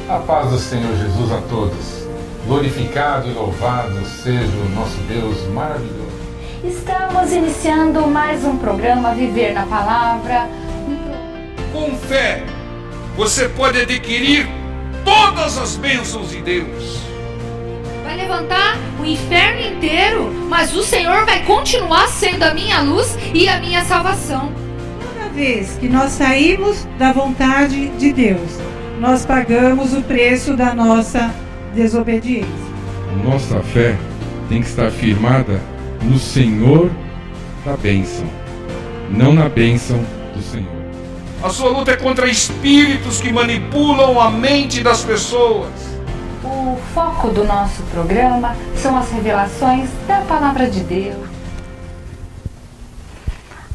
A paz do Senhor Jesus a todos. Glorificado e louvado seja o nosso Deus maravilhoso. Estamos iniciando mais um programa Viver na Palavra. Com fé, você pode adquirir todas as bênçãos de Deus. Vai levantar o inferno inteiro, mas o Senhor vai continuar sendo a minha luz e a minha salvação. Toda vez que nós saímos da vontade de Deus, nós pagamos o preço da nossa desobediência. Nossa fé tem que estar firmada no Senhor da bênção, não na bênção do Senhor. A sua luta é contra espíritos que manipulam a mente das pessoas. O foco do nosso programa são as revelações da Palavra de Deus.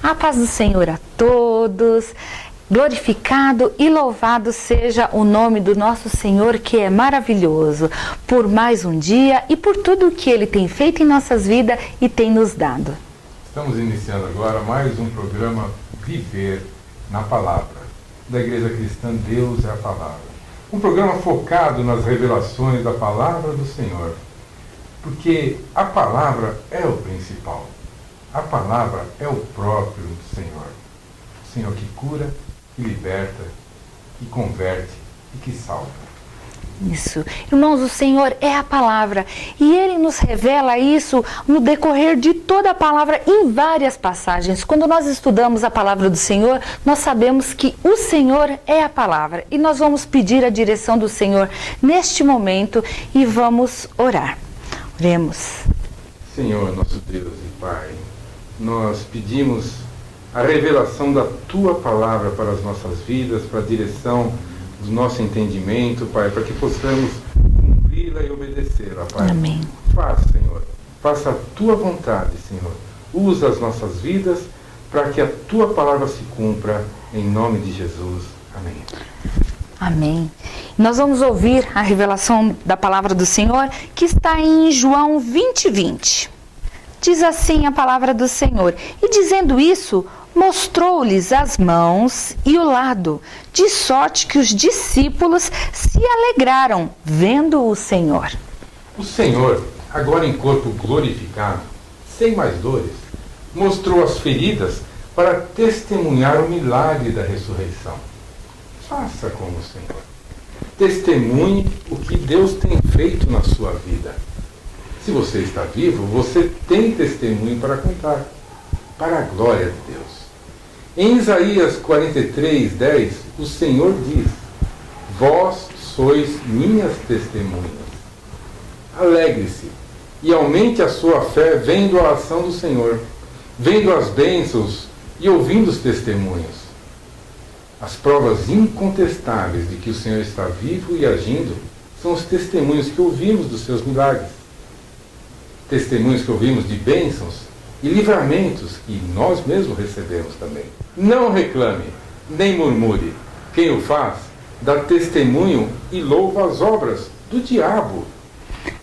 A paz do Senhor a todos. Glorificado e louvado seja o nome do nosso Senhor, que é maravilhoso, por mais um dia e por tudo o que Ele tem feito em nossas vidas e tem nos dado. Estamos iniciando agora mais um programa Viver na Palavra, da Igreja Cristã Deus é a Palavra. Um programa focado nas revelações da Palavra do Senhor, porque a Palavra é o principal. A Palavra é o próprio Senhor. O Senhor que cura, que liberta, que converte e que salva. Isso. Irmãos, o Senhor é a palavra e Ele nos revela isso no decorrer de toda a palavra em várias passagens. Quando nós estudamos a palavra do Senhor, nós sabemos que o Senhor é a palavra e nós vamos pedir a direção do Senhor neste momento e vamos orar. Oremos. Senhor, nosso Deus e Pai, nós pedimos a revelação da Tua Palavra para as nossas vidas, para a direção do nosso entendimento, Pai, para que possamos cumpri-la e obedecê-la, Pai. Amém. Faça, Senhor, faça a Tua vontade, Senhor. Usa as nossas vidas para que a Tua Palavra se cumpra, em nome de Jesus. Amém. Amém. Nós vamos ouvir a revelação da Palavra do Senhor, que está em João 20:20. Diz assim a Palavra do Senhor: e dizendo isso, mostrou-lhes as mãos e o lado, de sorte que os discípulos se alegraram vendo o Senhor. O Senhor, agora em corpo glorificado, sem mais dores, mostrou as feridas para testemunhar o milagre da ressurreição. Faça como o Senhor. Testemunhe o que Deus tem feito na sua vida. Se você está vivo, você tem testemunho para contar, para a glória de Deus. Em Isaías 43:10, o Senhor diz: vós sois minhas testemunhas. Alegre-se e aumente a sua fé vendo a ação do Senhor, vendo as bênçãos e ouvindo os testemunhos. As provas incontestáveis de que o Senhor está vivo e agindo são os testemunhos que ouvimos dos seus milagres. Testemunhos que ouvimos de bênçãos e livramentos que nós mesmos recebemos também. Não reclame, nem murmure. Quem o faz, dá testemunho e louva as obras do diabo.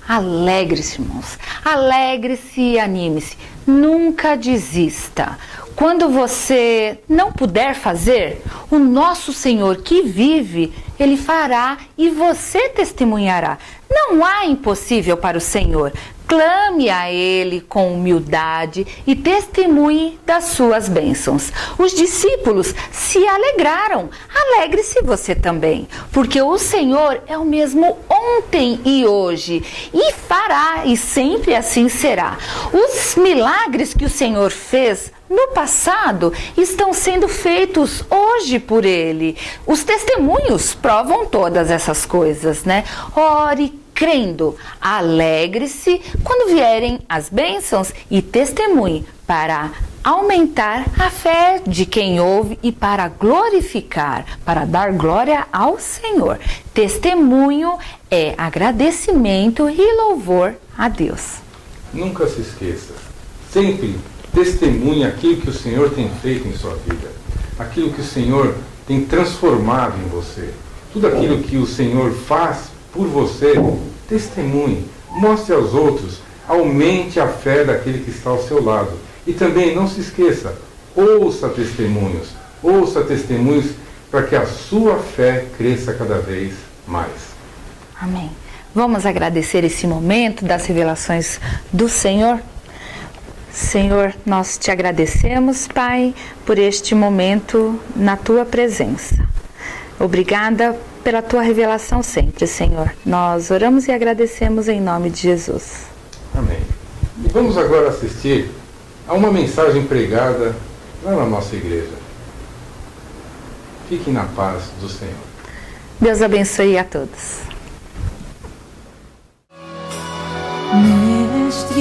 Alegre-se, irmãos. Alegre-se e anime-se. Nunca desista. Quando você não puder fazer, o nosso Senhor que vive, Ele fará e você testemunhará. Não há impossível para o Senhor. Clame a Ele com humildade e testemunhe das suas bênçãos. Os discípulos se alegraram. Alegre-se você também, porque o Senhor é o mesmo ontem e hoje, e fará, e sempre assim será. Os milagres que o Senhor fez no passado estão sendo feitos hoje por Ele. Os testemunhos provam todas essas coisas, né? Ore crendo, alegre-se quando vierem as bênçãos e testemunhe para aumentar a fé de quem ouve e para glorificar, para dar glória ao Senhor. Testemunho é agradecimento e louvor a Deus. Nunca se esqueça, sempre testemunhe aquilo que o Senhor tem feito em sua vida, aquilo que o Senhor tem transformado em você, tudo aquilo que o Senhor faz por você, testemunhe, mostre aos outros, aumente a fé daquele que está ao seu lado. E também não se esqueça, ouça testemunhos para que a sua fé cresça cada vez mais. Amém. Vamos agradecer esse momento das revelações do Senhor? Senhor, nós te agradecemos, Pai, por este momento na tua presença. Obrigada pela tua revelação sempre, Senhor. Nós oramos e agradecemos em nome de Jesus. Amém. E vamos agora assistir a uma mensagem pregada lá na nossa igreja. Fiquem na paz do Senhor. Deus abençoe a todos. Mestre,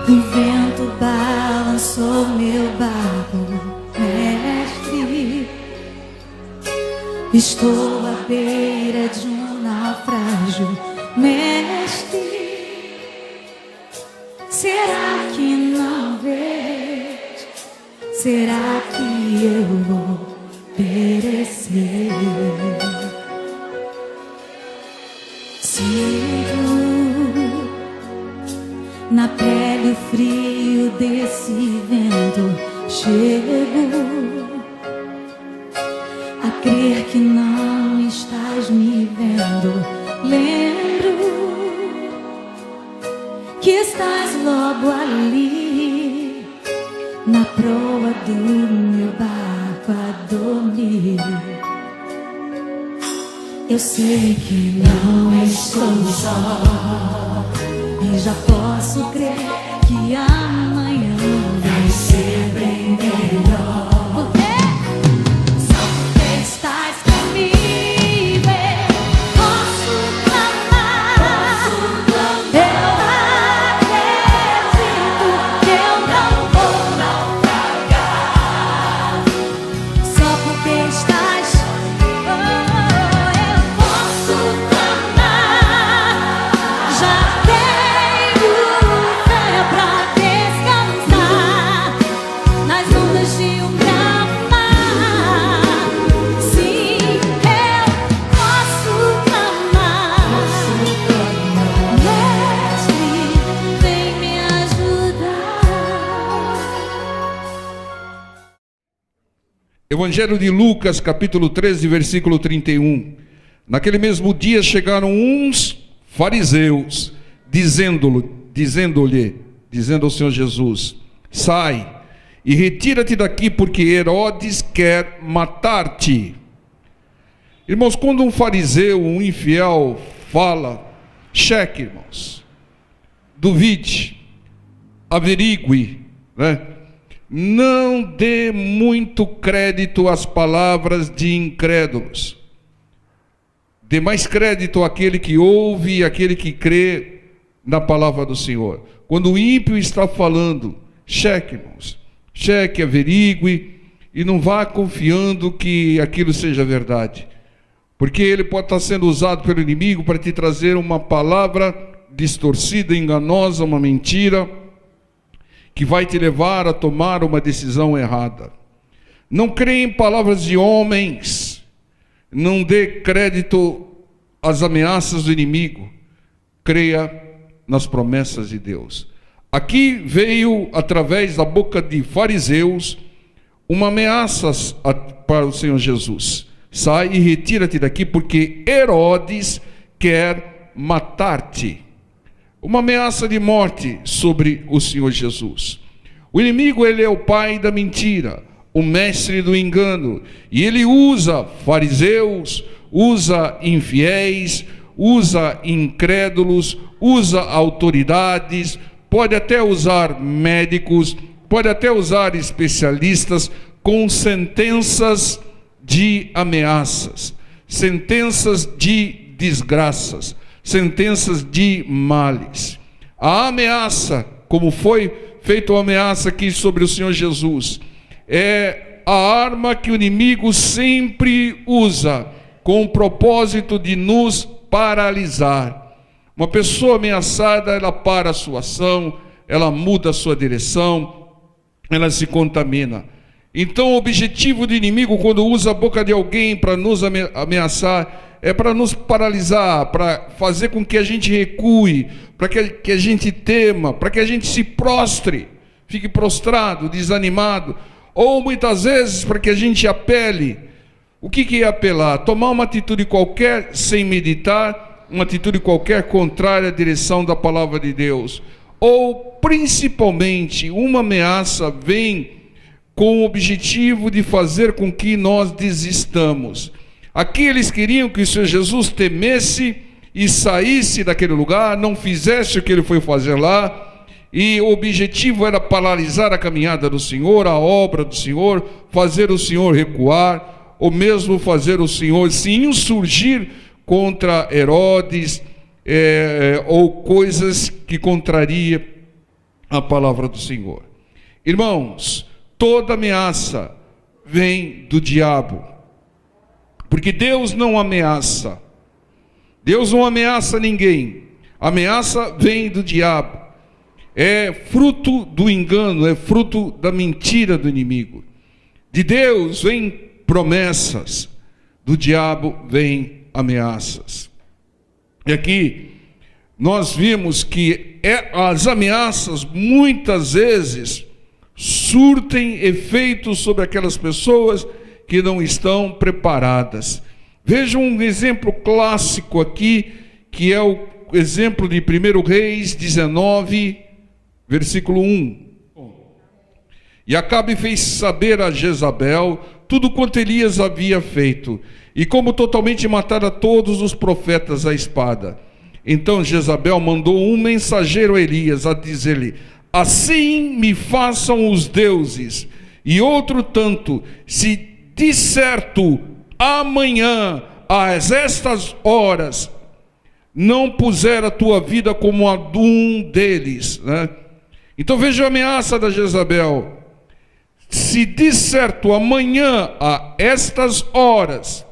o vento balançou meu barco. Mestre, estou à beira de um naufrágio. Mestre, será que não vês? Será que eu vou perecer? Sinto na pele o frio desse vento. Chego a crer que não estás me vendo. Lembro que estás logo ali, na proa do meu barco a dormir. Eu sei que não estou só, e já posso crer que amanhã vai ser bem melhor. Porque só porque estás comigo eu posso clamar. Eu acredito que eu não vou naufragar. Só porque estás Evangelho de Lucas, capítulo 13, versículo 31. Naquele mesmo dia chegaram uns fariseus, dizendo ao Senhor Jesus: sai e retira-te daqui, porque Herodes quer matar-te. Irmãos, quando um fariseu, um infiel fala, cheque, irmãos, duvide, averigue, né? Não dê muito crédito às palavras de incrédulos. Dê mais crédito àquele que ouve e àquele que crê na palavra do Senhor. Quando o ímpio está falando, cheque, irmãos. Cheque, averigue, e não vá confiando que aquilo seja verdade. Porque ele pode estar sendo usado pelo inimigo para te trazer uma palavra distorcida, enganosa, uma mentira, que vai te levar a tomar uma decisão errada. Não creia em palavras de homens, não dê crédito às ameaças do inimigo, creia nas promessas de Deus. Aqui veio, através da boca de fariseus, uma ameaça para o Senhor Jesus: sai e retira-te daqui, porque Herodes quer matar-te. Uma ameaça de morte sobre o Senhor Jesus. O inimigo, ele é o pai da mentira, o mestre do engano, e ele usa fariseus, usa infiéis, usa incrédulos, usa autoridades, pode até usar médicos, pode até usar especialistas com sentenças de ameaças, sentenças de desgraças, sentenças de males. A ameaça, como foi feita a ameaça aqui sobre o Senhor Jesus, é a arma que o inimigo sempre usa com o propósito de nos paralisar. Uma pessoa ameaçada, ela para a sua ação, ela muda a sua direção, ela se contamina. Então o objetivo do inimigo, quando usa a boca de alguém para nos ameaçar, é para nos paralisar, para fazer com que a gente recue, para que a gente tema, para que a gente se prostre, fique prostrado, desanimado, ou muitas vezes para que a gente apele O que é apelar? Tomar uma atitude qualquer sem meditar, uma atitude qualquer contrária à direção da palavra de Deus. Ou, principalmente, uma ameaça vem com o objetivo de fazer com que nós desistamos. Aqui eles queriam que o Senhor Jesus temesse e saísse daquele lugar, não fizesse o que ele foi fazer lá, e o objetivo era paralisar a caminhada do Senhor, a obra do Senhor, fazer o Senhor recuar, ou mesmo fazer o Senhor se insurgir contra Herodes, ou coisas que contraria a palavra do Senhor. Irmãos, toda ameaça vem do diabo, porque Deus não ameaça. Deus não ameaça ninguém. A ameaça vem do diabo. É fruto do engano, é fruto da mentira do inimigo. De Deus vem promessas, do diabo vem ameaças. E aqui nós vimos que as ameaças muitas vezes surtem efeitos sobre aquelas pessoas que não estão preparadas. Vejam um exemplo clássico aqui, que é o exemplo de 1 Reis 19, versículo 1. E Acabe fez saber a Jezabel tudo quanto Elias havia feito, e como totalmente matara todos os profetas à espada. Então Jezabel mandou um mensageiro a Elias a dizer-lhe: assim me façam os deuses, e outro tanto, se de certo amanhã, às estas horas, não puser a tua vida como a de um deles, né? Então veja a ameaça da Jezabel: se de certo amanhã, a estas horas,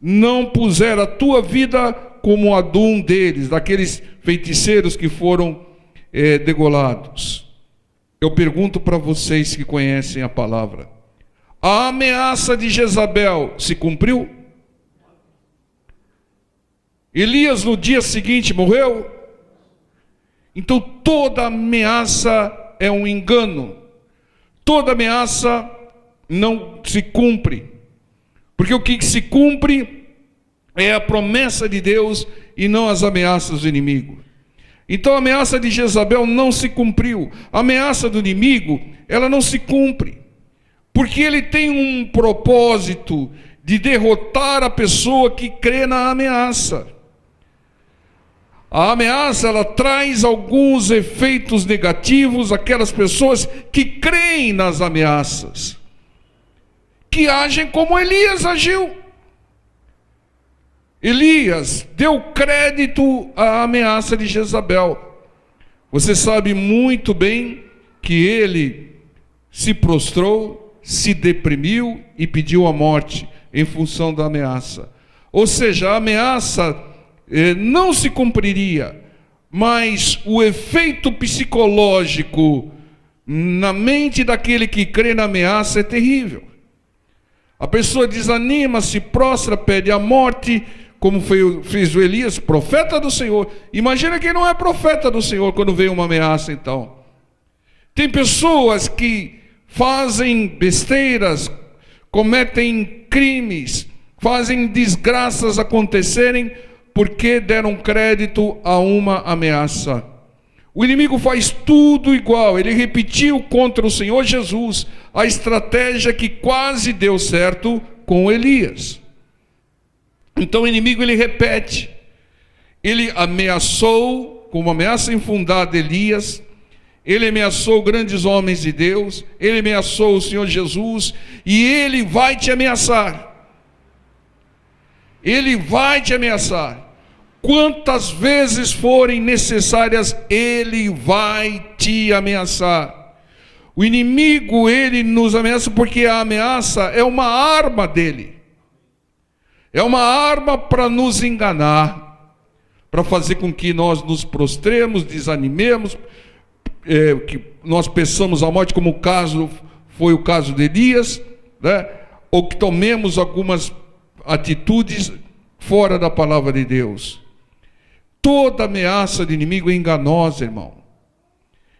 não puser a tua vida como a de um deles, daqueles feiticeiros que foram degolados. Eu pergunto para vocês que conhecem a palavra: a ameaça de Jezabel se cumpriu? Elias no dia seguinte morreu? Então toda ameaça é um engano. Toda ameaça não se cumpre. Porque o que se cumpre é a promessa de Deus e não as ameaças do inimigo. Então a ameaça de Jezabel não se cumpriu. A ameaça do inimigo, ela não se cumpre. Porque ele tem um propósito de derrotar a pessoa que crê na ameaça. A ameaça, ela traz alguns efeitos negativos àquelas pessoas que creem nas ameaças, que agem como Elias agiu. Elias deu crédito à ameaça de Jezabel. Você sabe muito bem que ele se prostrou, se deprimiu e pediu a morte em função da ameaça. Ou seja, a ameaça não se cumpriria, mas o efeito psicológico na mente daquele que crê na ameaça é terrível. A pessoa desanima, se prostra, pede a morte, como fez o Elias, profeta do Senhor. Imagina quem não é profeta do Senhor quando vem uma ameaça, então. Tem pessoas que fazem besteiras, cometem crimes, fazem desgraças acontecerem porque deram crédito a uma ameaça. O inimigo faz tudo igual. Ele repetiu contra o Senhor Jesus a estratégia que quase deu certo com Elias. Então o inimigo, ele repete. Ele ameaçou, com uma ameaça infundada, Elias. Ele ameaçou grandes homens de Deus. Ele ameaçou o Senhor Jesus. E ele vai te ameaçar. Ele vai te ameaçar. Quantas vezes forem necessárias, ele vai te ameaçar. O inimigo, ele nos ameaça porque a ameaça é uma arma dele. É uma arma para nos enganar, para fazer com que nós nos prostremos, desanimemos, que nós peçamos a morte, como foi o caso de Elias, né? Ou que tomemos algumas atitudes fora da palavra de Deus. Toda ameaça do inimigo é enganosa, irmão.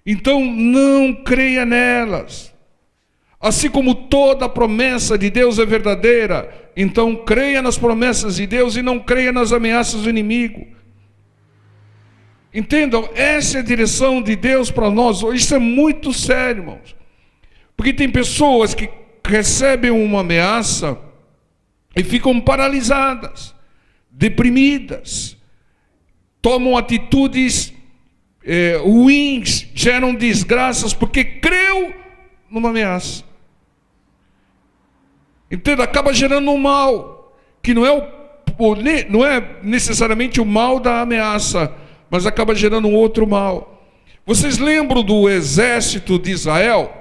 Então não creia nelas. Assim como toda promessa de Deus é verdadeira, então creia nas promessas de Deus e não creia nas ameaças do inimigo. Entendam, essa é a direção de Deus para nós. Isso é muito sério, irmãos. Porque tem pessoas que recebem uma ameaça e ficam paralisadas, deprimidas, tomam atitudes ruins, geram desgraças, porque creu numa ameaça. Entenda, acaba gerando um mal, que não é necessariamente o mal da ameaça, mas acaba gerando um outro mal. Vocês lembram do exército de Israel?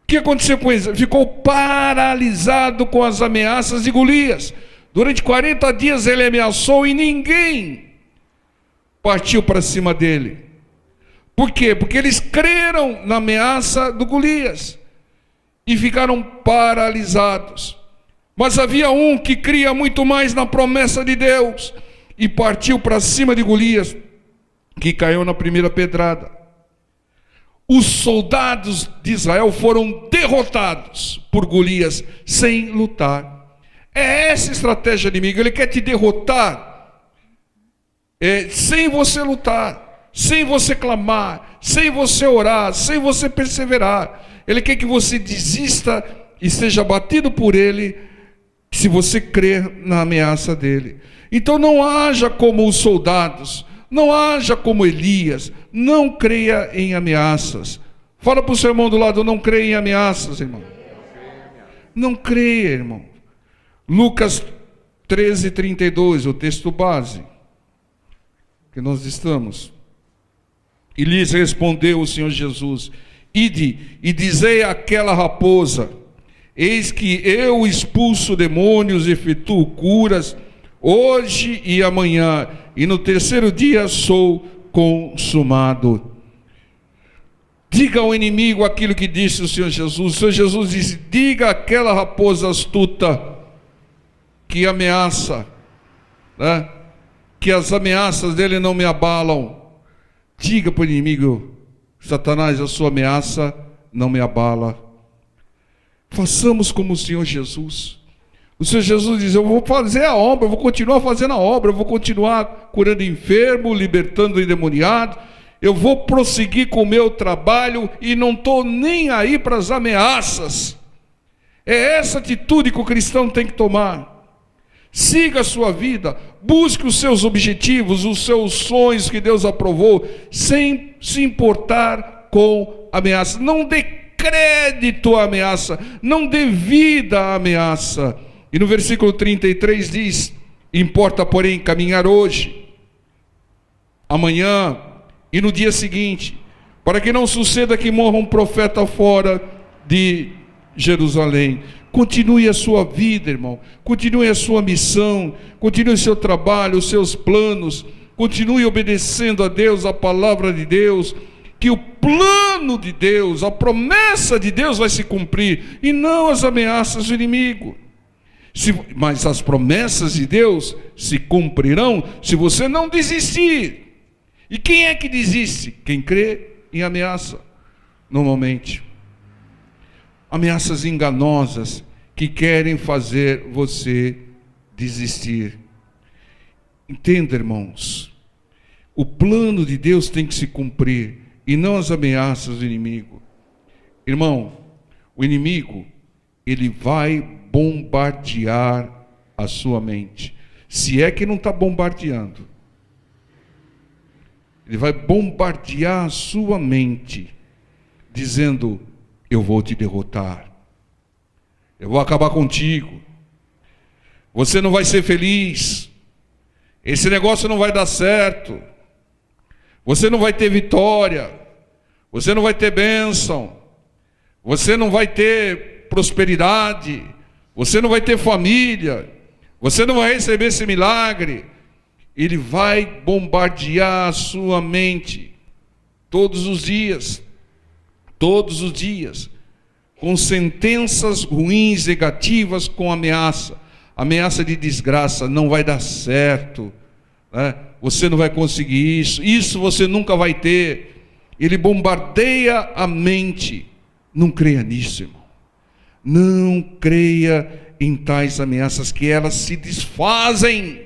O que aconteceu com ele? Ficou paralisado com as ameaças de Golias. Durante 40 dias ele ameaçou e ninguém partiu para cima dele. Por quê? Porque eles creram na ameaça do Golias e ficaram paralisados. Mas havia um que cria muito mais na promessa de Deus e partiu para cima de Golias, que caiu na primeira pedrada. Os soldados de Israel foram derrotados por Golias sem lutar. É essa a estratégia do inimigo. Ele quer te derrotar sem você lutar, sem você clamar, sem você orar, sem você perseverar. Ele quer que você desista e seja batido por ele, se você crer na ameaça dele. Então não haja como os soldados, não haja como Elias, não creia em ameaças. Fala para o seu irmão do lado, não creia em ameaças, irmão. Não creia, irmão. Lucas 13:32, o texto base que nós estamos. E lhes respondeu o Senhor Jesus: ide e dizei àquela raposa: eis que eu expulso demônios e efetuo curas hoje e amanhã, e no terceiro dia sou consumado. Diga ao inimigo aquilo que disse o Senhor Jesus. O Senhor Jesus disse: diga àquela raposa astuta que ameaça, né? Que as ameaças dele não me abalam. Diga para o inimigo: Satanás, a sua ameaça não me abala. Façamos como o Senhor Jesus. O Senhor Jesus diz: eu vou fazer a obra, eu vou continuar fazendo a obra, eu vou continuar curando enfermo, libertando o endemoniado, eu vou prosseguir com o meu trabalho e não estou nem aí para as ameaças. É essa atitude que o cristão tem que tomar. Siga a sua vida, busque os seus objetivos, os seus sonhos que Deus aprovou, sem se importar com ameaça. Não dê crédito à ameaça, não dê vida à ameaça. E no versículo 33 diz: importa, porém, caminhar hoje, amanhã e no dia seguinte, para que não suceda que morra um profeta fora de Jerusalém. Continue a sua vida, irmão. Continue a sua missão. Continue o seu trabalho, os seus planos. Continue obedecendo a Deus, a palavra de Deus. Que o plano de Deus, a promessa de Deus vai se cumprir, e não as ameaças do inimigo. Mas as promessas de Deus se cumprirão se você não desistir. E quem é que desiste? Quem crê em ameaça, normalmente. Ameaças enganosas que querem fazer você desistir. Entenda, irmãos, o plano de Deus tem que se cumprir e não as ameaças do inimigo. Irmão, o inimigo, ele vai bombardear a sua mente. Se é que não está bombardeando, ele vai bombardear a sua mente, dizendo: eu vou te derrotar, eu vou acabar contigo, você não vai ser feliz, esse negócio não vai dar certo, você não vai ter vitória, você não vai ter bênção, você não vai ter prosperidade, você não vai ter família, você não vai receber esse milagre. Ele vai bombardear a sua mente todos os dias, com sentenças ruins, negativas, com ameaça de desgraça. Não vai dar certo, né? Você não vai conseguir isso você nunca vai ter. Ele bombardeia a mente. Não creia nisso, irmão. Não creia em tais ameaças que elas se desfazem.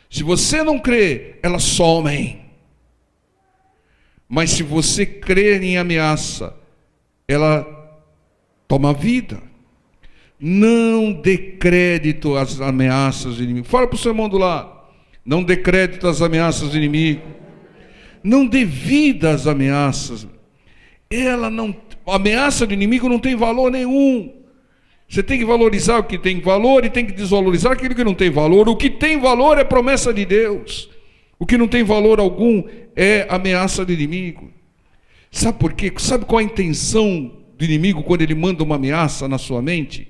Se você não crê, elas somem. Mas se você crer em ameaça, ela toma vida. Não dê crédito às ameaças do inimigo. Fala para o seu irmão do lado. Não dê crédito às ameaças do inimigo. Não dê vida às ameaças. A ameaça do inimigo não tem valor nenhum. Você tem que valorizar o que tem valor e tem que desvalorizar aquilo que não tem valor. O que tem valor é promessa de Deus. O que não tem valor algum é ameaça do inimigo. Sabe por quê? Sabe qual a intenção do inimigo quando ele manda uma ameaça na sua mente?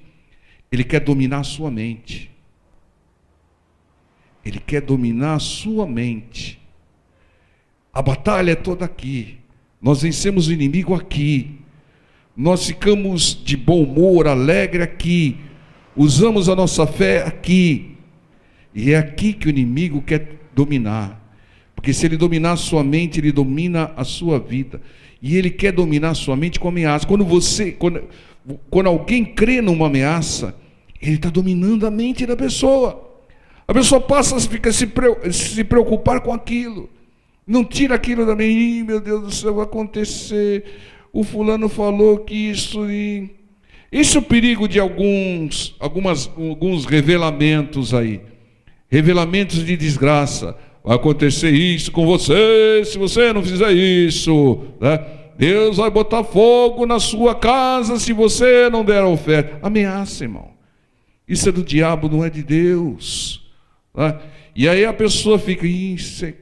Ele quer dominar a sua mente. Ele quer dominar a sua mente. A batalha é toda aqui. Nós vencemos o inimigo aqui. Nós ficamos de bom humor, alegre aqui. Usamos a nossa fé aqui. E é aqui que o inimigo quer dominar. Porque se ele dominar a sua mente, ele domina a sua vida. E ele quer dominar a sua mente com ameaça. Quando alguém crê numa ameaça, ele está dominando a mente da pessoa. A pessoa passa a se preocupar com aquilo. Não tira aquilo da mente. Meu Deus do céu, vai acontecer. O fulano falou que isso... Esse é o perigo de alguns revelamentos aí. Revelamentos de desgraça. Vai acontecer isso com você, se você não fizer isso, né? Deus vai botar fogo na sua casa se você não der a oferta. Ameaça, irmão. Isso é do diabo, não é de Deus, né? E aí a pessoa fica,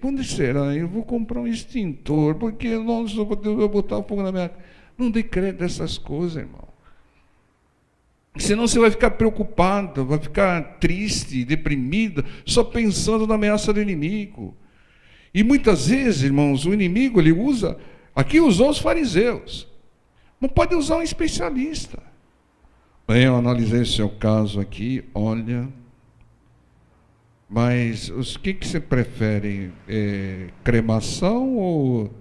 quando será? Eu vou comprar um extintor, porque Deus vai botar fogo na minha casa. Não dê crédito a essas coisas, irmão. Senão você vai ficar preocupado, vai ficar triste, deprimida, só pensando na ameaça do inimigo. E muitas vezes, irmãos, o inimigo, ele usa... Aqui usou os fariseus. Não pode usar um especialista. Bem, eu analisei o seu caso aqui, olha... Mas o que você prefere? Cremação ou...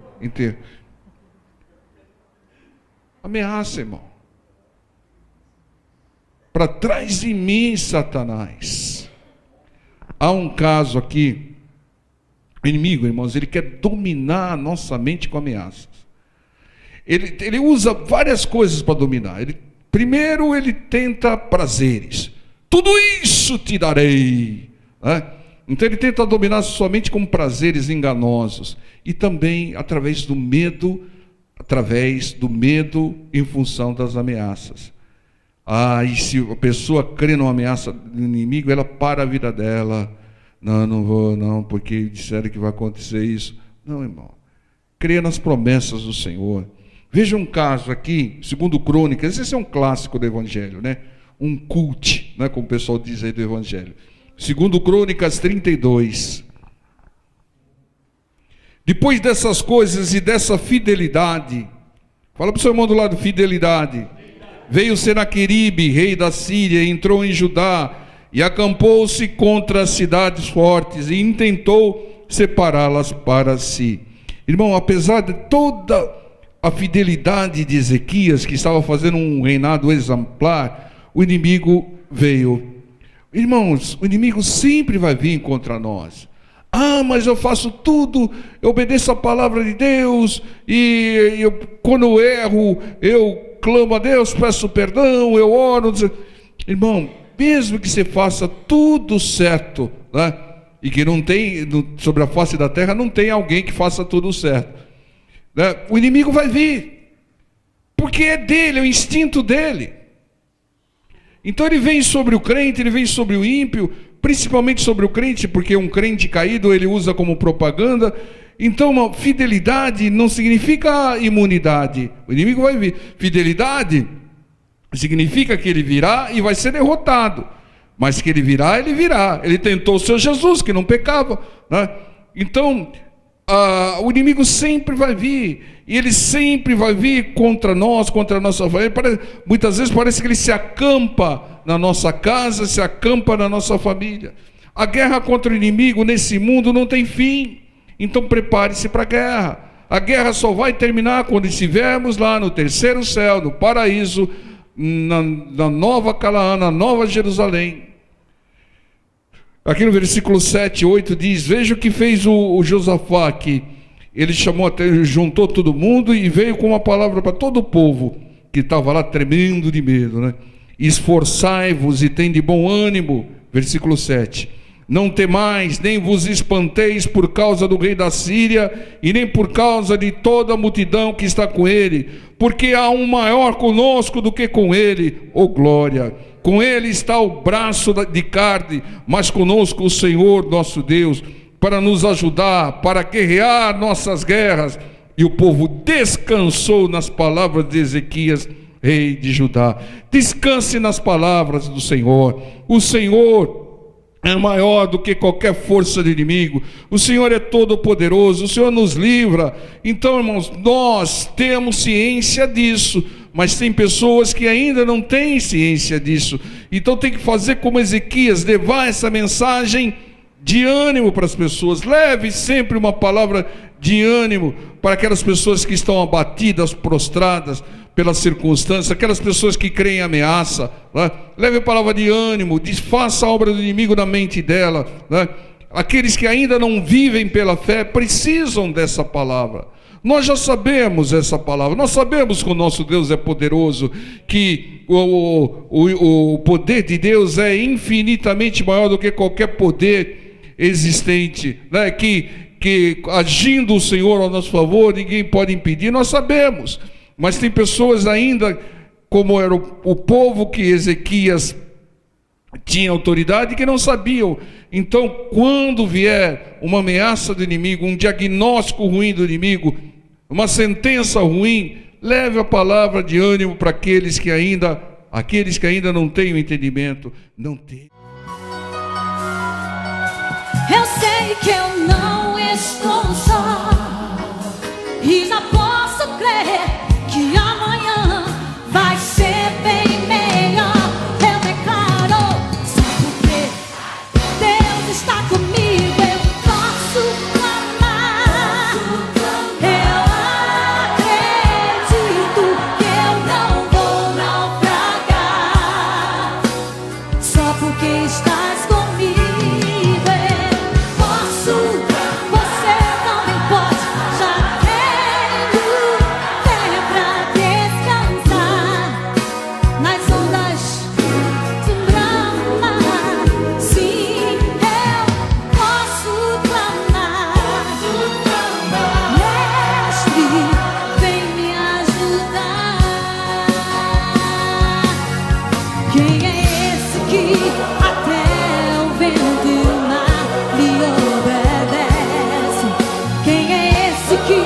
Ameaça, irmão. Para trás de mim, Satanás. Há um caso aqui. O inimigo, irmãos, ele quer dominar a nossa mente com ameaças. Ele usa várias coisas para dominar. Primeiro, ele tenta prazeres. Tudo isso te darei. Então ele tenta dominar a sua mente com prazeres enganosos. E também através do medo em função das ameaças. E se a pessoa crê numa ameaça do inimigo, ela para a vida dela. Não vou não, porque disseram que vai acontecer isso. Não, irmão. Creia nas promessas do Senhor. Veja um caso aqui, segundo Crônicas, esse é um clássico do Evangelho, né? Um cult, né? Como o pessoal diz aí do Evangelho. Segundo Crônicas 32. Depois dessas coisas e dessa fidelidade, fala para o seu irmão do lado, fidelidade. Veio Senaqueribe, rei da Síria, entrou em Judá e acampou-se contra as cidades fortes e intentou separá-las para si. Irmão, apesar de toda a fidelidade de Ezequias, que estava fazendo um reinado exemplar, o inimigo veio. Irmãos, o inimigo sempre vai vir contra nós. Mas eu faço tudo, eu obedeço a palavra de Deus, e quando eu erro, eu clamo a Deus, peço perdão, eu oro. Irmão, mesmo que você faça tudo certo, né? E que não tem, sobre a face da terra, não tem alguém que faça tudo certo, né? O inimigo vai vir, porque é dele, é o instinto dele. Então ele vem sobre o crente, ele vem sobre o ímpio, principalmente sobre o crente, porque um crente caído ele usa como propaganda. Então, fidelidade não significa imunidade. O inimigo vai vir. Fidelidade significa que ele virá e vai ser derrotado. Mas que ele virá, ele virá. Ele tentou o seu Jesus, que não pecava, né? Então, o inimigo sempre vai vir. E ele sempre vai vir contra nós, contra a nossa família. Muitas vezes parece que ele se acampa na nossa casa, se acampa na nossa família. A guerra contra o inimigo nesse mundo não tem fim. Então prepare-se para a guerra. A guerra só vai terminar quando estivermos lá no terceiro céu, no paraíso, na nova Canaã, na nova Jerusalém. Aqui no versículo 7, 8 diz: veja o que fez o Josafá aqui. Ele juntou todo mundo e veio com uma palavra para todo o povo que estava lá tremendo de medo, né? Esforçai-vos e tende bom ânimo. Versículo 7. Não temais, nem vos espanteis por causa do rei da Síria, e nem por causa de toda a multidão que está com ele, porque há um maior conosco do que com ele, ó glória. Com ele está o braço de carne, mas conosco o Senhor nosso Deus, para nos ajudar, para guerrear nossas guerras. E o povo descansou nas palavras de Ezequias, rei de Judá. Descanse nas palavras do Senhor. O Senhor é maior do que qualquer força do inimigo. O Senhor é todo poderoso. O Senhor nos livra. Então, irmãos, nós temos ciência disso, mas tem pessoas que ainda não têm ciência disso. Então tem que fazer como Ezequias, levar essa mensagem de ânimo para as pessoas. Leve sempre uma palavra de ânimo para aquelas pessoas que estão abatidas, prostradas pela circunstância, aquelas pessoas que creem em ameaça, né? Leve a palavra de ânimo, desfaça a obra do inimigo na mente dela, né? Aqueles que ainda não vivem pela fé precisam dessa palavra. Nós já sabemos essa palavra, nós sabemos que o nosso Deus é poderoso, que o poder de Deus é infinitamente maior do que qualquer poder existente, né? Que agindo o Senhor ao nosso favor, ninguém pode impedir, nós sabemos. Mas tem pessoas ainda, como era o povo que Ezequias tinha autoridade, que não sabiam. Então, quando vier uma ameaça do inimigo, um diagnóstico ruim do inimigo, uma sentença ruim, leve a palavra de ânimo para aqueles que ainda não têm o entendimento. Não tem. Eu sei que eu não estou só, e já posso crer que amanhã vai ser bem melhor. Eu declaro, só porque Deus está comigo, eu posso clamar. Eu acredito que eu não vou naufragar, só porque estás comigo. Eu posso, você também pode. Já tenho fé pra descansar nas ondas de drama. Sim, eu posso clamar. Mestre, vem me ajudar. Quem é esse que até o vento e o mar lhe obedece? Quem é esse que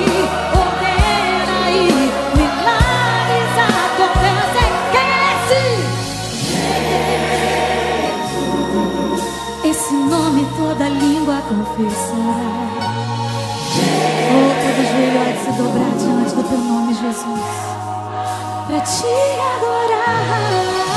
ordena e milagres acontecem? Quem é esse? Esse nome toda língua confessará. Oh, todo joelho há de se dobrar diante do teu nome, Jesus, pra te adorar.